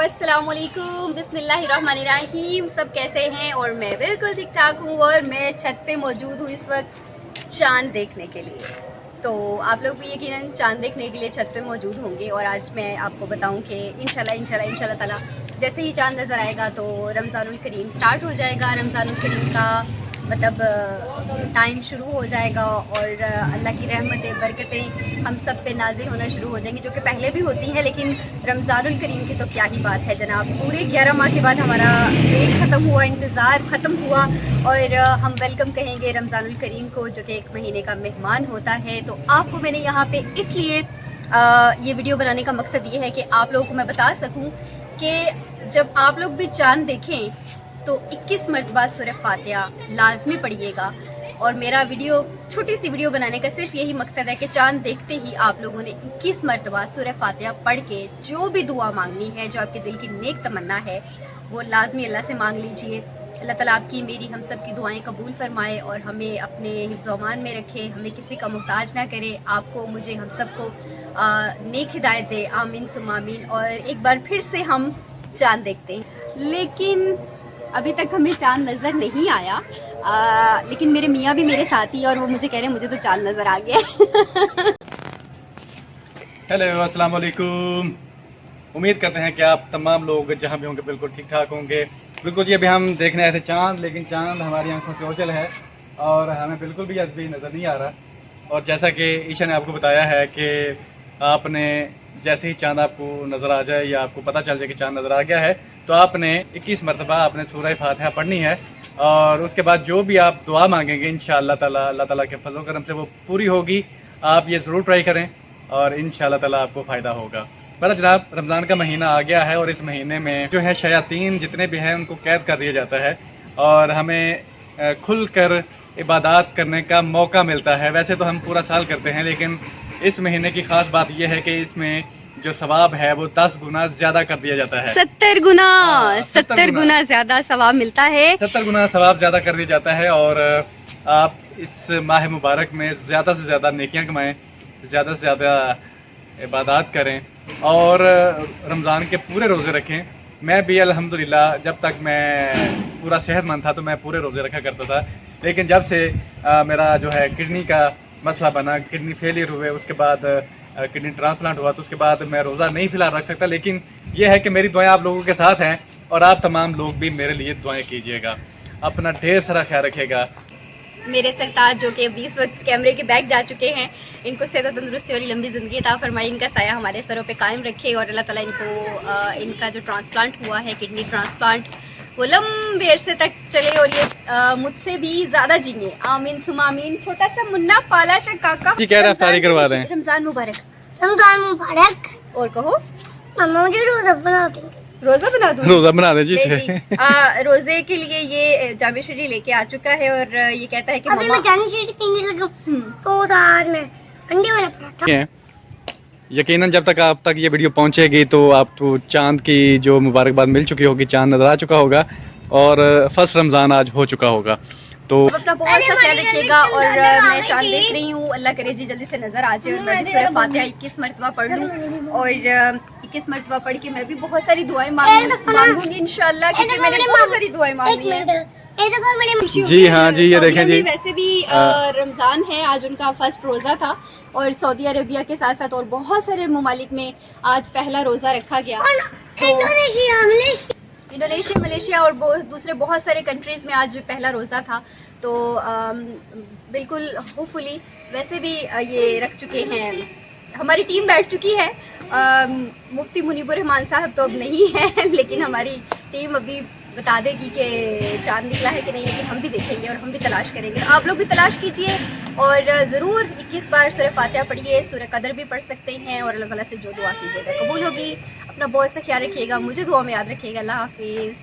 अस्सलाम वालेकुम, बिस्मिल्लाहिर्रहमानिर्रहीम। सब कैसे हैं? और मैं बिल्कुल ठीक ठाक हूँ और मैं छत पे मौजूद हूँ इस वक्त चांद देखने के लिए। तो आप लोग भी यकीनन चांद देखने के लिए छत पे मौजूद होंगे और आज मैं आपको बताऊं कि इंशाल्लाह ताला जैसे ही चांद नज़र आएगा तो रमज़ानुल करीम स्टार्ट हो जाएगा। रमज़ानुल करीम का मतलब टाइम शुरू हो जाएगा और अल्लाह की रहमतें बरकतें हम सब पे नाज़िल होना शुरू हो जाएंगी, जो कि पहले भी होती हैं, लेकिन रमज़ानुल करीम की तो क्या ही बात है जनाब। पूरे 11 माह के बाद हमारा वेट ख़त्म हुआ, इंतज़ार ख़त्म हुआ और हम वेलकम कहेंगे रमज़ानुल करीम को, जो कि 1 महीने का मेहमान होता है। तो आपको मैंने यहाँ पे इसलिए ये वीडियो बनाने का मकसद ये है कि आप लोगों को मैं बता सकूँ कि जब आप लोग भी चाँद देखें तो 21 मरतबा सूरह फातिहा लाजमी पढ़िएगा। और मेरा वीडियो छोटी सी वीडियो बनाने का सिर्फ यही मकसद है कि चांद देखते ही आप लोगों ने 21 मरतबा सूरह फातिहा पढ़ के जो भी दुआ मांगनी है, जो आपके दिल की नेक तमन्ना है, वो लाजमी अल्लाह से मांग लीजिए। अल्लाह ताला आपकी मेरी हम सब की दुआएं कबूल फरमाए और हमें अपने हिफ्ज़-ओ-अमान में रखे, हमें किसी का मुहताज ना करे, आपको मुझे हम सबको नेक हिदायत दे। आमीन सुम्मा आमीन। और एक बार फिर से हम चांद देखते हैं, लेकिन अभी तक हमें चांद नज़र नहीं आया, लेकिन मेरे मियाँ भी मेरे साथ ही और वो मुझे कह रहे हैं मुझे तो चांद नज़र आ गया। हेलो अस्सलाम वालेकुम। उम्मीद करते हैं कि आप तमाम लोग जहां भी होंगे बिल्कुल ठीक ठाक होंगे। बिल्कुल जी, अभी हम देखने आए थे चांद, लेकिन चांद हमारी आंखों से ओझल है और हमें बिल्कुल भी अभी नज़र नहीं आ रहा। और जैसा कि ईशा ने आपको बताया है कि आपने जैसे ही चांद आपको नज़र आ जाए या आपको पता चल जाए कि चांद नज़र आ गया है तो आपने 21 मरतबा आपने सूरह फातिहा पढ़नी है और उसके बाद जो भी आप दुआ मांगेंगे इंशाअल्लाह ताला अल्लाह ताला के फजल करम से वो पूरी होगी। आप ये ज़रूर ट्राई करें और इंशाअल्लाह ताला आपको फ़ायदा होगा। पर जनाब, रमज़ान का महीना आ गया है और इस महीने में जो है शयातीन जितने भी हैं उनको कैद कर दिया जाता है और हमें खुल कर इबादत करने का मौका मिलता है। वैसे तो हम पूरा साल करते हैं, लेकिन इस महीने की ख़ास बात यह है कि इसमें जो सवाब है वो 10 गुना ज्यादा कर दिया जाता है। 70 गुना ज्यादा सवाब मिलता है। 70 गुना सवाब ज्यादा कर दिया जाता है और आप इस माह मुबारक में ज्यादा से ज्यादा नेकियां कमाएं, ज्यादा से ज्यादा इबादत करें और रमज़ान के पूरे रोज़े रखें। मैं भी अल्हम्दुलिल्लाह जब तक मैं पूरा सेहतमंद था तो मैं पूरे रोज़े रखा करता था, लेकिन जब से मेरा जो है किडनी का मसला बना, किडनी फेलियर हुए, उसके बाद किडनी ट्रांसप्लांट हुआ, तो उसके बाद मैं रोज़ा नहीं फिलहाल रख सकता। लेकिन यह है कि मेरी दुआएं आप लोगों के साथ हैं और आप तमाम लोग भी मेरे लिए दुआएं कीजिएगा। अपना ढेर सारा ख्याल रखिएगा। मेरे सरताज जो कि 20 वक्त कैमरे के बैक जा चुके हैं, इनको सेहत तंदुरुस्ती वाली लंबी ज़िंदगी अता फरमाए, इनका साया हमारे सरों पे कायम रखे और अल्लाह ताला इनको इनका जो ट्रांसप्लांट हुआ है किडनी ट्रांसप्लांट वो लंबे अरसे तक चले और ये मुझसे भी ज़्यादा जिए। आमीन सुमा आमीन। छोटा सा मुन्ना पाला शाह काका जी कह रहा है करवा रहे हैं। रमज़ान मुबारक। रमजान मुबारक। और कहो मामा मुझे रोजा बना दो। रोजा बना दूं? रोजा बना दे जी। रोजे के लिए ये जामे शरी लेके आ चुका है और ये कहता है कि अभी मैं जामे शरी पीने लगा तो साथ में अंडे वाला पराठा। यकीनन जब तक आप तक ये वीडियो पहुंचेगी तो आपको चांद की जो मुबारकबाद मिल चुकी होगी, चांद नजर आ चुका होगा और फर्स्ट रमज़ान आज हो चुका होगा। तो अपना बहुत सा ख्याल रखिएगा और मैं चांद देख रही हूँ, अल्लाह करे जी जल्दी से नजर आ जाए और मैं भी सूरह फातिहा 21 मरतबा पढ़ लूँ और 21 मरतबा पढ़ के मैं भी बहुत सारी दुआएं मांगूंगी इंशाल्लाह, क्योंकि मैंने बहुत सारी दुआएं मांगनी है। जी हाँ जी, ये देखें जी, वैसे भी रमज़ान है, आज उनका फर्स्ट रोज़ा था और सऊदी अरेबिया के साथ साथ और बहुत सारे ममालिक में आज पहला रोज़ा रखा गया। इंडोनेशिया, मलेशिया और दूसरे बहुत सारे कंट्रीज़ में आज पहला रोज़ा था। तो बिल्कुल होपफुली वैसे भी ये रख चुके हैं। हमारी टीम बैठ चुकी है। मुफ्ती मुनीबुर रहमान साहब तो अब नहीं है, लेकिन हमारी टीम अभी बता देगी कि चांद निकला है कि नहीं, लेकिन हम भी देखेंगे और हम भी तलाश करेंगे। आप लोग भी तलाश कीजिए और ज़रूर 21 बार सूरह फातिहा पढ़िए। सूरह कदर भी पढ़ सकते हैं और अल्लाह ताला से जो दुआ कीजिएगा कबूल होगी। अपना बहुत सा ख्याल रखिएगा, मुझे दुआ में याद रखिएगा। अल्लाह हाफिज़।